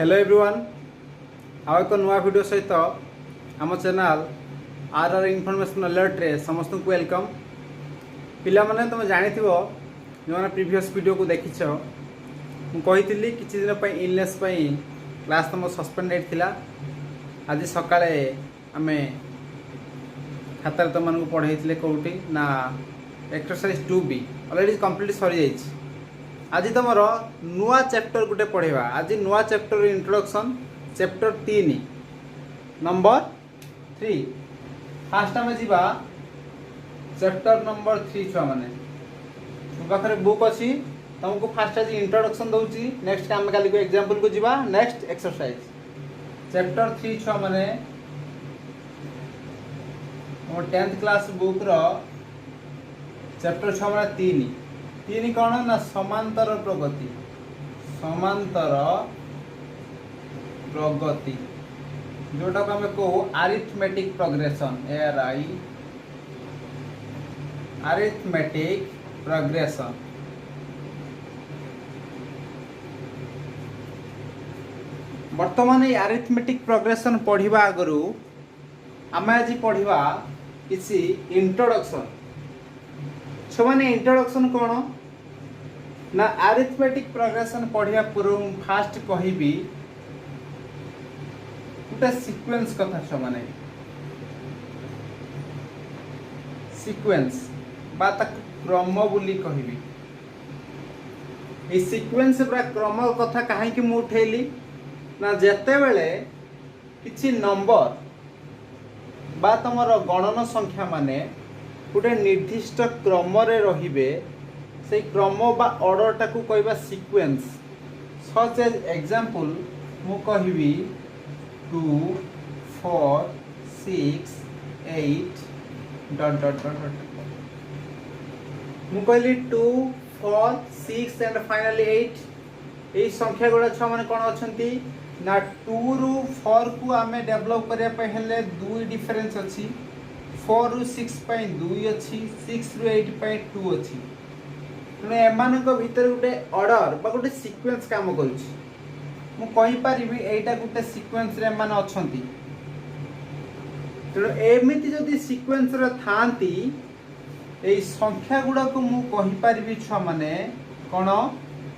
Hello everyone आउ एक नुआ वीडियो सहित आम चैनल आर इनफॉरमेशन अलर्ट रे समस्त को वेलकम। पिला माने तुम जानी जो मैंने प्रीवियस वीडियो को देखिछ मुझे किसी दिन पर इलनेस क्लास तुम सस्पेंडेड थिला। आज सकाळे आम खातार तुमको पढ़े कौटी ना एक्सरसाइज 2B ऑलरेडी कंप्लीट सरी जाइए। आज तुम नुआ चैप्टर गोटे पढ़ा। आज नुआ chapter introduction chapter 3 number 3 fast आम जा चैप्टर नंबर 3 छुआ मैंने पाखे बुक अच्छी तुमको फास्ट आज इंट्रोडक्शन दूसरी। नेक्स्ट आम का एग्जांपल को जीवा नेक्स्ट एक्सरसाइज चैप्टर 3 छुआ मैंने 10th क्लास बुक रो चैप्टर छुआ मैंने 3 कौन ना समांतर प्रगति जोटा को आम कहू अरिथमेटिक प्रोग्रेशन अरिथमेटिक प्रोग्रेशन। वर्तमान ये अरिथमेटिक प्रोग्रेशन पढ़ा आगु आम आज पढ़ा किसी इंट्रोडक्शन। छुआने इंट्रोडक्शन कौन ना अरिथमेटिक प्रोग्रेशन पढ़िया पूर्व फास्ट कहबी गोटे सीक्वेंस कथा। छुआने सीक्वेंस बा क्रम बोली कहबी। ये सीक्वेंस बा क्रम कथा कहीं मु उठेली ना जेते बेले किछि नंबर बा तमर गणन संख्या माने गोटे निर्दिष्ट क्रम रे से क्रम बा ऑर्डर टाकू कहबा सीक्वेंस। सच एज एग्जांपल मु कहबी 2 4 6 8 डॉट डॉट डॉट डॉट मु कहली 2 4 6 एंड फाइनली 8। यही संख्या गुड़ा छुआ मैंने कौन अच्छी ना 2 रु 4 को आम डेभलप करने दुई डिफरेन्स अच्छी 4 रु 6 2 अच्छी 6 रु 8 2 अच्छी। तेणु एम भितर गोटे ऑर्डर बा गोटे सीक्वेंस काम करूँ एटा गोटे सीक्वेंस रे एम अच्छी। तेणु एमती जदि सीक्वेंस रे थांती ए संख्या गुड़ा को मु कहि छुआ माने कौन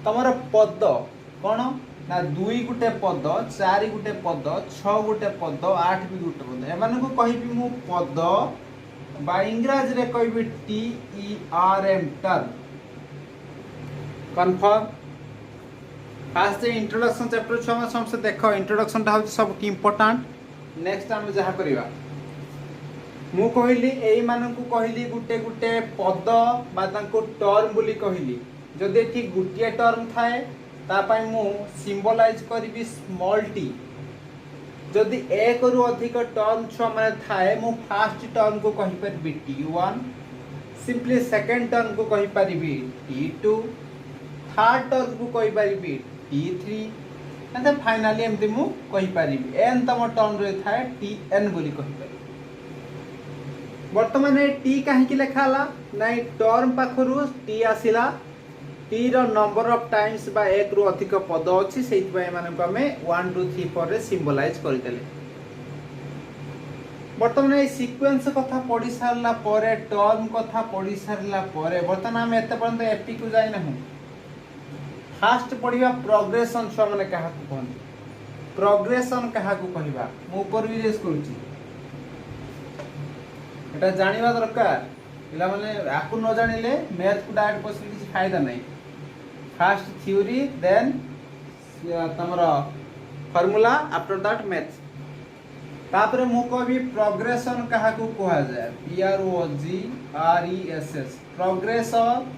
तमर पद कौन ना 2 गोटे पद 4 गोटे पद 6 गोटे पद 8 भी गोटे पद एमान को कहबी मु पद बा इंग्रजी रे कहबी TERM term. Confirm fast introduction chapter छुआ समस्त देख इंट्रोडक्शन टा सब इम्पोर्टेंट। नेक्स्ट आम जहाँ करवा मु कहली एई मानकु कहली गुटे गुटे पद बा तांको टर्म बोली कहली। जदि एठी गुटिया टर्म थाए तापाई मु सिंबलाइज करी स्मॉल टी। जदि एक रु अधिक टर्म छुआ माने थाए मु फास्ट टर्म को कहि परबी T1 सिंपली सेकंड टर्म को कहि परबी T2 थर्ड टर्म को कहि परबी T3 एंड फाइनली एमती मु कहि परबी एन तम टर्म रे थाए TN बोली कहि परबी। वर्तमान टी कहीं लिखाला ना टर्म पाखरु टी आसिला टी रो नंबर ऑफ टाइम्स बा एक रु अधिक पद अच्छी से मानक आम 1 2 3 4 रे सिंबलाइज करदेले। वर्तमान ये सीक्वेंस कथा पढ़ी सारला परे टर्म कथा पढ़ी सारला परे वर्तमान आम एते पर्यंत एपी को जाई ना फास्ट पढ़िबा प्रोग्रेशन छुआ माने कहा को कहन प्रोग्रेशन कहा को कहबा मु ऊपर भी रेस करूची एटा जानिबा दरकार। पिला माने आकु न जानिले मैथ को डायरेक्ट पसंद किसी फायदा नहीं। फास्ट थ्योरी देन तमरा फार्मूला आफ्टर दैट मैथ तापरे मु कहबी प्रोग्रेशन कहा को कहा जाय PROGRESS प्रोग्रेशन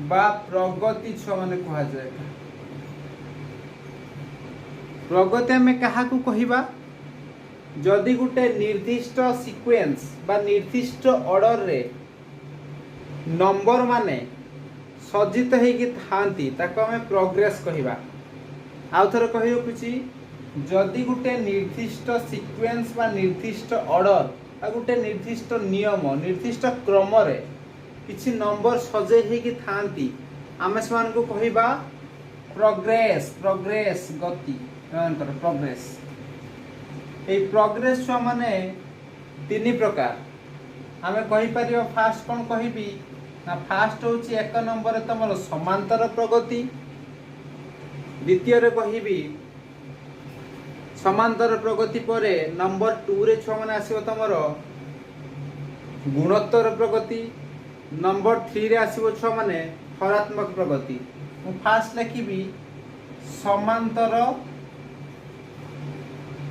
बा प्रगति छुआ माने कहा जाय। प्रगति में कहा को कहिबा जदि गोटे निर्दिष्ट सीक्वेंस बा निर्दिष्ट ऑर्डर रे नंबर माने सज्जित होगी थांती ताको हमें प्रोग्रेस कहिबा। आउ थरे कहि रखुची जदि गोटे निर्दिष्ट सीक्वेंस बा निर्दिष्ट ऑर्डर बा गोटे निर्दिष्ट नियम निर्दिष्ट क्रम रे किछि नंबर सजे होगी थांती आमे समान को कहिबा प्रोग्रेस प्रोग्रेस गति प्रोग्रेस ए प्रोग्रेस छुआ माने तीन प्रकार आमे कहि परियो फास्ट कोन कहिबी ना फास्ट होची एक नंबर तमर समांतर प्रगति द्वितीय रे कहिबी समांतर प्रगति परे नंबर 2 रे छुआ माने आसीबो तमर गुणोत्तर प्रगति नंबर 3 रे आसीबो छुआ माने हरात्मक प्रगति मु फास्ट लिखिबी समांतर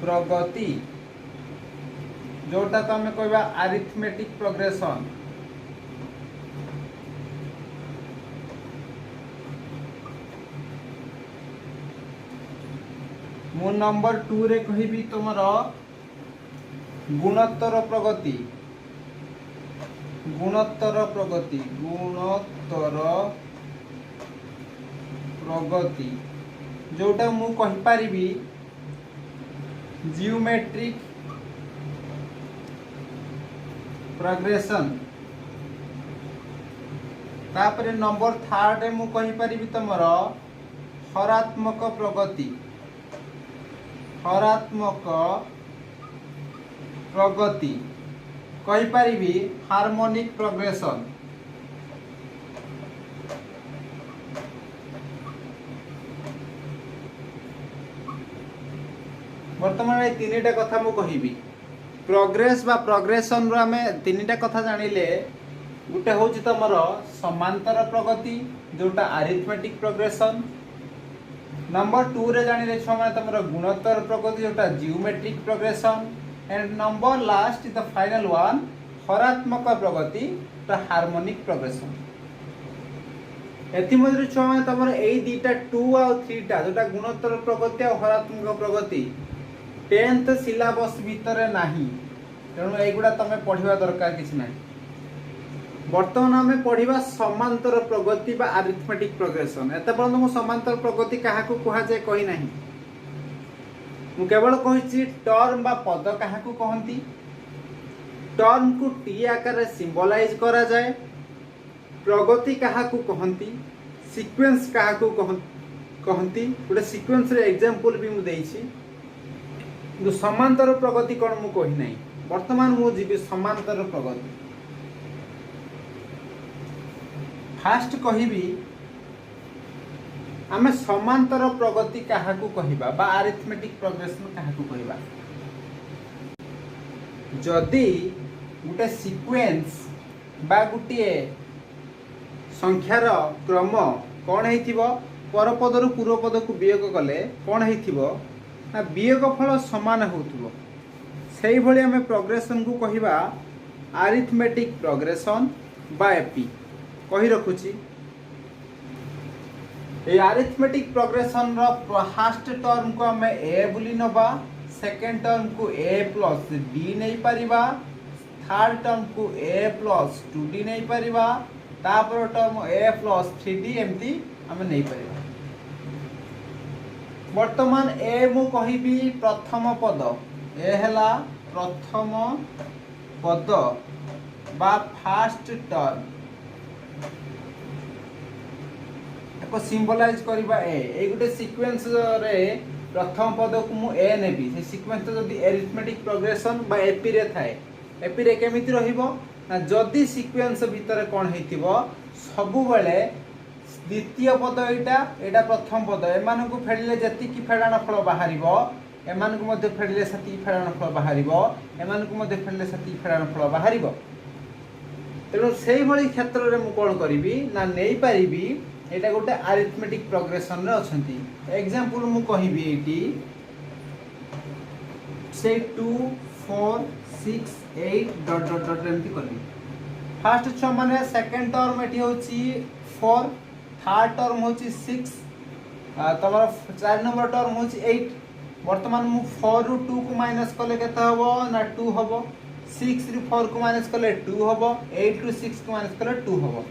प्रगति जोटा तो आम कहबा अरिथमेटिक प्रोग्रेशन मु नंबर 2 रे कहिबी तुमर गुणोत्तर प्रगति गुणोत्तर प्रगति गुणोत्तर प्रगति जोटा मु कहि पारिबी जियोमेट्रिक प्रोग्रेशन तापरे नंबर 3 रे मु कहि पारिबी तमर हरात्मक प्रगति हरात्मक प्रगति कहि पारिबी हार्मोनिक प्रोग्रेशन वर्तमान ए तीनटा कथा मु कहिबी प्रोग्रेस बा प्रोग्रेशन रो आमे तीनटा कथा जानिले गुटे होची तमर समांतर प्रगति जोटा अरिथमेटिक प्रोग्रेशन नंबर 2 रे जानिले छ माने तमर गुणोत्तर प्रगति जोटा geometric progression and number last the final one हरात्मक प्रगति द हार्मोनिक प्रोग्रेशन एथि मधुर छ माने तमर एई दीटा 2 आ 3 टा जोटा गुणोत्तर प्रगति आ हरात्मक प्रगति 10th सिलेबस भीतर नाही तेणु एगुड़ा तमे पढ़िबा दरकार किछि नाही वर्तमान आमे पढ़िबा समांतर प्रगति बा अरिथमेटिक प्रोग्रेशन एते पर्यंत मु समांतर प्रगति काहा को कहा जाय कहि नाही मु केवल कहिछि टर्म बा पद काहा को कहंती टर्म को टी आकार रे सिंबलाइज करा जाय प्रगति काहा को कहंती सीक्वेंस काहा को कहंती गोटे सीक्वेंस रे एग्जांपल भी मु देइछि किंतु समांतर प्रगति कौन मु कहि नाही वर्तमान मु जीवी समांतर प्रगति फास्ट कहिबी आमे समांतर प्रगति काहा को कहिबा बा अरिथमेटिक प्रोग्रेशन काहा को कहिबा जदी गुटे सीक्वेंस बा गुटे संख्यार क्रम कौन हेतिबो परपद रु पूर्वपद को वियोग कले कौन हेतिबो ना वियोग फल समान होतबो सेही भली हमें प्रोग्रेशन को कहिबा अरिथमेटिक प्रोग्रेशन बा एपी कहि रखुची ए arithmetic progression row first term को हमें ए बोली नबा सेकंड टर्म को a प्लस d नहीं परिबा थर्ड टर्म को a प्लस 2d नहीं परिबा तापर टर्म a प्लस 3d एमती हमें नहीं परिबा वर्तमान ए मु कहिबी प्रथम पद ए हला प्रथम पद बा फर्स्ट टर्म एको सिंबलाइज करिबा ए गुटे सीक्वेंस रे प्रथम पद को मु ए नेबी से सीक्वेंस तो जदी अरिथमेटिक प्रोग्रेशन बा एपी रे थाए एपी रे केमिति रहिबो ना जदी सीक्वेंस भीतर कोन हेतिबो सबु बेले द्वितीय पद एटा प्रथम पद एमान को फेडले जति की फेडाण फल बाहरिबो एमान को मध्ये फेडले सती फेडाण फल बाहरिबो एमान को मध्ये फेडले सती फेडाण फल बाहरिबो तेणु सेही भली क्षेत्र रे मु कोन करिवि ना नेई परिबि एटा गोटे अरिथमेटिक प्रोग्रेशन रे अछंती एग्जांपल मु कहिबि एटी से 2 4 6 8 डॉट डॉट डॉट एमती करबी फर्स्ट छ माने सेकंड टर्म एटी होची 4 थर्ड टर्म होची 6 तमरा 4 नंबर टर्म होची 8 वर्तमान मु 4 रु 2 को माइनस कले केता हबो ना 2 हबो 6 रु 4 को माइनस कले 2 हबो 8 रु 6 को माइनस कले 2 हबो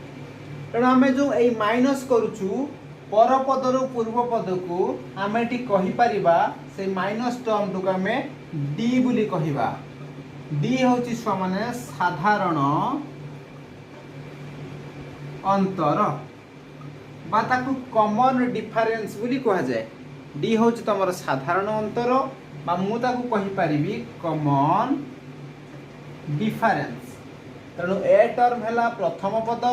तेणु आमे जो ए माइनस करूछु पर पद रु पूर्व पद को आमे टी कहि परिबा से माइनस टर्म टू आमे डी बुली कहिबा डी होची समान साधारण अंतर बा ताकू कॉमन डिफरेंस बुली कहा जाए डी हूँ तुम साधारण अंतर मु कही कॉमन डिफरेंस। तेणु ए टर्म है प्रथम पद,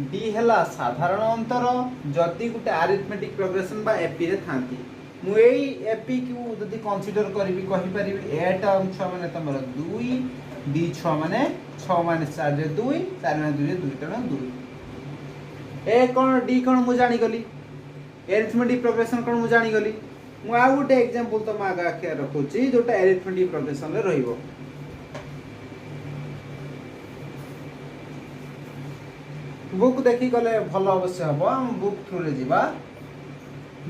डी है साधारण अंतर जदि गोटे आरिथमेटिक प्रोग्रेशन बा एपी रे थांती। मुझे एपी को जदि कंसीडर करी कहीपरि ए टर्म छुआ मैंने तुम 2, डी छुआ मैंने 6 माइनस 4 रे 2, 4 माइनस 2 रे 2, तेणु 2 ए कौन डी कौन मुझे जानीगली, एरिथमेटिक प्रोग्रेशन कौन मुझे जानीगली। मुझे आउ गोटे एग्जांपल तुम आगे आखिर रखुची जोटा एरिथमेटिक प्रोग्रेशन रे रहिबो। बुक देखी गले भल अवश्य हम हम बुक थ्रू रे जीवा।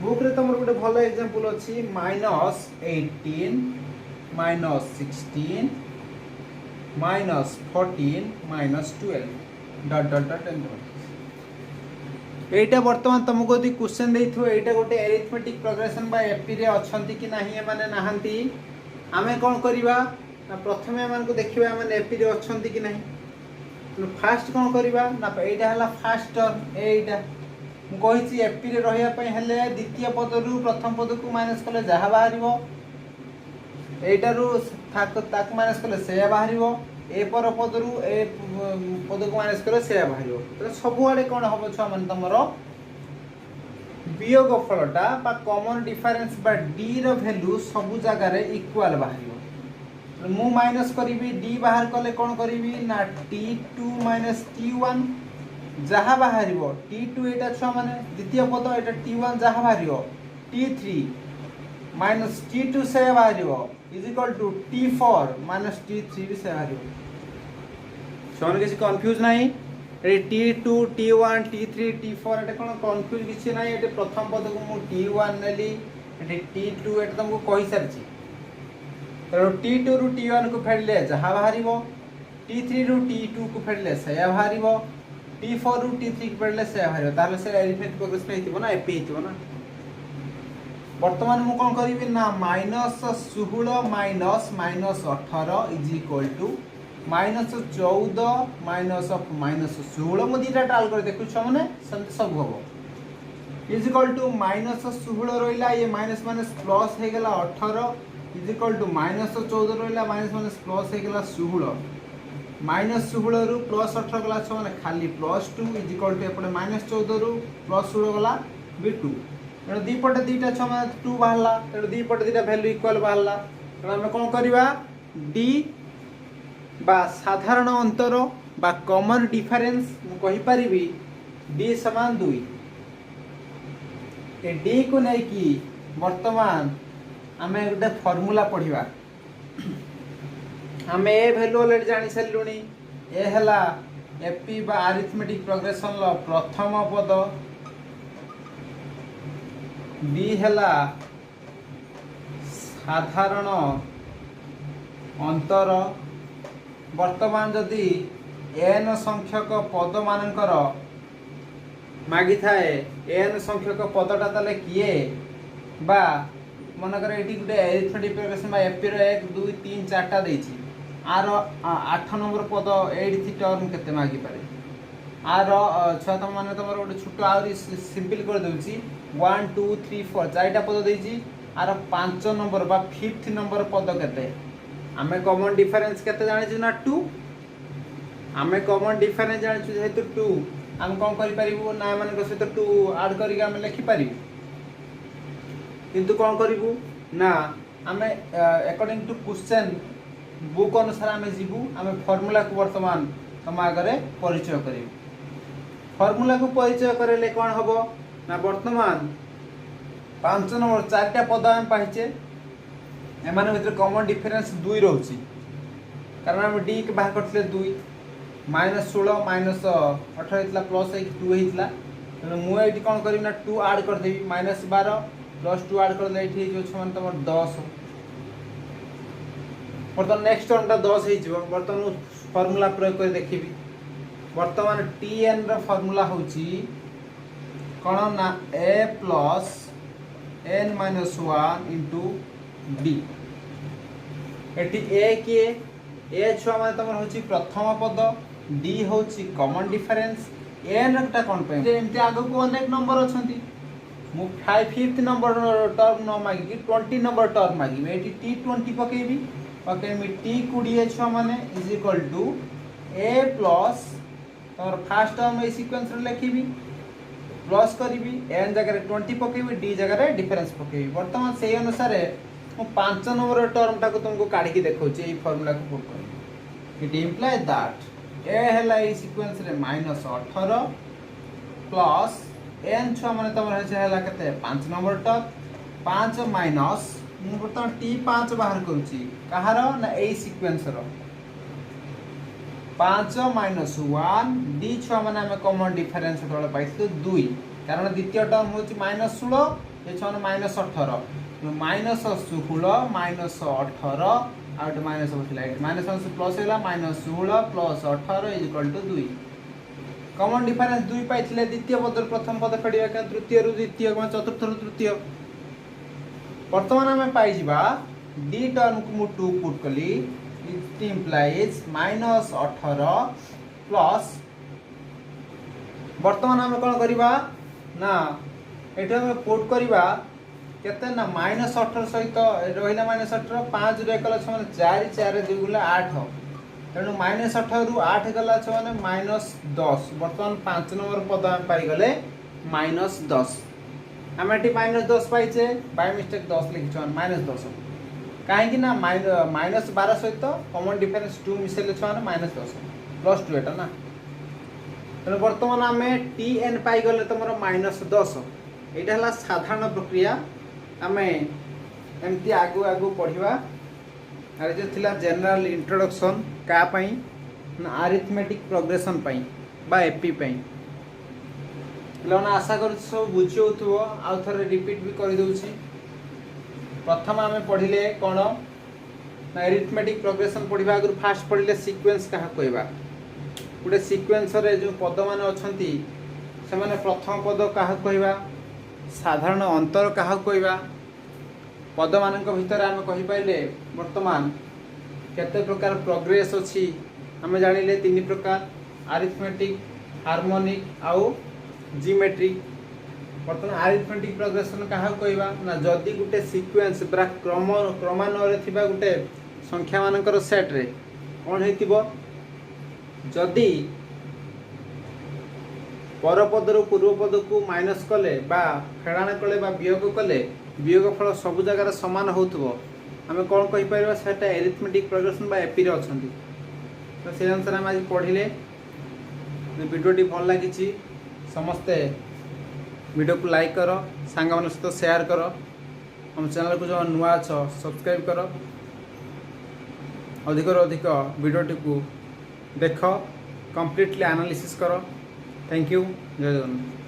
बुक रे तुम गोटे भल एग्जांपल अच्छी -18 -16 -14 -12 डॉट डॉट डॉट एटा वर्तमान तुमको यदि क्वेश्चन देइथो एटा गोटे एरिथमेटिक प्रोग्रेशन बा एपी रे अछंती कि नाही माने नाहंती, आमे कोन करिवा ना प्रथमे एमान को देखिबा माने एपी रे अछंती कि नाही। तो फास्ट कौन करवा ना एटा है फास्ट टर्म एटा मुझे एपी रे रहिया पई हेले द्वितीय पद रु प्रथम पद को माइनस कले जहा बाहरिबो, एटारू ताक माइनस कले से बाहरिबो, ए पर पद रु ए पद को माइनस कले से बाहरिबो। तो सब आड़े कौन हम छुआ माने तमरो वियोग फलटा बा कॉमन डिफरेंस बा डी रो वैल्यू सब जगह रे इक्वल बाहरिबो। मु माइनस करी डी बाहर कले कौन करी ना t2 माइनस t1 जहाँ बाहर t2 एटा छुआ माने द्वितीय पद एटा t1 जहाँ बाहर t3 माइनस t2 से बाहर is equal to t4 minus t3 भी से बाहर छुआ किसी कंफ्यूज नहीं। t2 t1 t3 t4 एटा कौन कंफ्यूज किसी नहीं। एटे प्रथम पद को मु t1 नेली, एटे t2 एटा तुमको कहि सारछि। तो T2 रु T1 को फेरले जहाँ बाहर, T3 रु T2 को फेरले से बाहर, T4 रु T3 को फेरले से बाहर, ताले से एरिथमेटिक प्रोग्रेशन हेतिबो ना एपी हेतिबो ना। वर्तमान मु कोन करिवि ना -16 minus -18 is equal to -14 minus of -16 मु दीटा टाल कर देखु छ माने सब हबो इज इक्वल टू -16 रहिला ये माइनस माइनस प्लस हे गेला 18 इज इक्वल टू -14 रहा माइनस माइनस प्लस हो 16 -16 रु प्लस 18 गला छ माने खाली +2 इज इक्वल टू एपटे -14 रु +16 गला भी 2। तेणु दी पटे दीटा छ माने 2 बाहरला, तेणु दी पटे दीटा वैल्यू इक्वल बाहरला। तेणु हम कोन करबा डी बा साधारण अंतर बा कॉमन डिफरेंस मु कहि परिबी डी समान 2। ए डी को नै कि वर्तमान आमे गोटे फॉर्मूला पढ़िबा। आमे ए वैल्यू ऑलरेडी जानि सल्लुनी। ए हला एपी बा अरिथमेटिक प्रोग्रेशन लो प्रथम पद, डी हला साधारण अंतर। वर्तमान जदि एन संख्यक पद मानकर मागी थाए एन संख्यक पदटा तले किए बा मनकर ये गोटे एरिथमेटिक प्रोग्रेशन बा एपी रो 1 2 3 4टा देछि आर 8 नंबर पद एडी टर्म केते मागी पारे आर छुआ तुम माने तुम गोटे छोट आउरी सिंपल कर देउछि 1 2 3 4 चारटा पद देछि आर 5 नंबर बा 5th नंबर पद केते आमे कॉमन डिफरेंस केते जानि छु ना 2। आमे कॉमन डिफरेंस जानि छु जेतु 2 हम कोन करि परिबो ना माने सहित 2 ऐड करिक हम लिखि परिबो, किंतु कौन करूँ ना आम अकॉर्डिंग टू क्वेश्चन बुक अनुसार आम जीवु आम फॉर्मूला को वर्तमान तुम आगे परिचय कर फॉर्मूला को परिचय करेले कौन हम ना वर्तमान 5 नंबर 4टा पद आम पाइचे एम भर कॉमन डिफरेंस 2 रोचे कारण आम डी के बाहर करते 2 -16 -18 प्लस 2 होता तेनाली मुझे कौन करी ना 2 ऐड करदेवी -12 +2 ऐड कर ले तुम 10 बर्तमान नेक्स्ट टर्मटा 10 हो बर्तमान फॉर्मूला प्रयोग कर देखी बर्तमान Tn रो फॉर्मूला होची कौन ना a plus n minus 1 into d eighty a किए a छुआ माने तमर होची प्रथम पद d होची कॉमन डिफरेंस n टा कोन पे एमते आगो को अनेक नंबर अछंती मु 5th नंबर टर्म न मागिकी 20 नंबर टर्म मागिबे एटी t20 पकेबी पकेबी t20 छुआ माने is equal to a plus तमर फर्स्ट टर्म ए सीक्वेंस रे लिखिबी प्लस करी एन जगह 20 पकेबी डी जगह डिफरेंस पकेबी वर्तमान से अनुसार मु 5 नंबर टर्म टाको तुमको काढी देखौची ए फार्मूला को पुट कर इट इंप्लाइज दैट ए हला ए सीक्वेंस रे -18 प्लस एन छुआ माने तमर हला केते 5 नंबर टर्म 5 माइनस मु बर्तमान t5 बाहर करूची कहार ना ए सीक्वेंस रो 5 माइनस 1 डी छुआ माने हमें कॉमन डिफरेंस तळे पाइछु 2 कारण द्वितीय टर्म होची -16 ए छुआ माने -18 -16 -18 आउट माइनस होतिला माइनस प्लस होला -16 plus 18 is equal to 2 common difference 2 पाइथिले द्वितीय पद प्रथम पद फेडिया का तृतीय रु द्वितीय का चतुर्थ रु तृतीय वर्तमान हमें पाई जिबा डी टर्म को मु 2 पुट कली इट इंप्लाइज -18 प्लस वर्तमान हमें कोन करिबा ना एटा हमें पुट करिबा केते ना -18 सहित रहिला -18 5 रे एकला छ माने 4 4 2 गुला 8 तेणु -18 रु 8 गला छ माने -10 वर्तमान 5 नंबर पद हम पाई गले -10 हम एटी -10 पाइछे बाय मिस्टेक 10 लिखछ -10 काहे कि ना -12 सहित कॉमन डिफरेंस 2 मिसेले छ माने -10 प्लस 2 एटा ना तेणु वर्तमान हमें tn पाई गले तमरो -10 एटा हला साधारण प्रक्रिया हमें एमती आगु आगु पढ़िबा अरे जो थिला जनरल इंट्रोडक्शन का पई ना अरिथमेटिक प्रोग्रेशन पई बा एपी पई लोना आशा कर सब बुझियोथुओ आ थरे रिपीट भी कर दउछि प्रथम हमें पढ़िले कोन ना अरिथमेटिक प्रोग्रेशन पढ़िबा अगर फास्ट पढ़िले सीक्वेंस कहा कहबा गुटे सीक्वेंस रे जो पद मान अछंती से माने प्रथम पद कहा कहबा साधारण अंतर कहा कहबा पद मानक भितर आम कहि पाइले वर्तमान केते प्रकार प्रोग्रेस अछि हमें जानिले तीन प्रकार अरिथमेटिक हार्मोनिक आउ जियोमेट्रिक वर्तमान अरिथमेटिक प्रोग्रेशन कहा कहबा ना जदी गुटे सीक्वेंस बरा क्रमान्वय रे थिबा गुटे संख्या मानकर सेट रे कोन हेतिबो जदी परपद रु पूर्वपद को माइनस कले बा फेड़ाण कले बा वियोग कले वियोग फल सब जगह समान होतबो आमे कोन कहि परबा सेटा अरिथमेटिक प्रोग्रेशन बा एपी रे अछंती तो से अनुसार हम आज पढ़िले वीडियोटी भल लागिछि समस्ते वीडियो को लाइक करो सांग मन सहित शेयर करो हम चैनल को जो नुआ छ सब्सक्राइब करो अधिक अधिक वीडियोटी को देख कंप्लीटली एनालिसिस करो थैंक यू जय जगन्नाथ।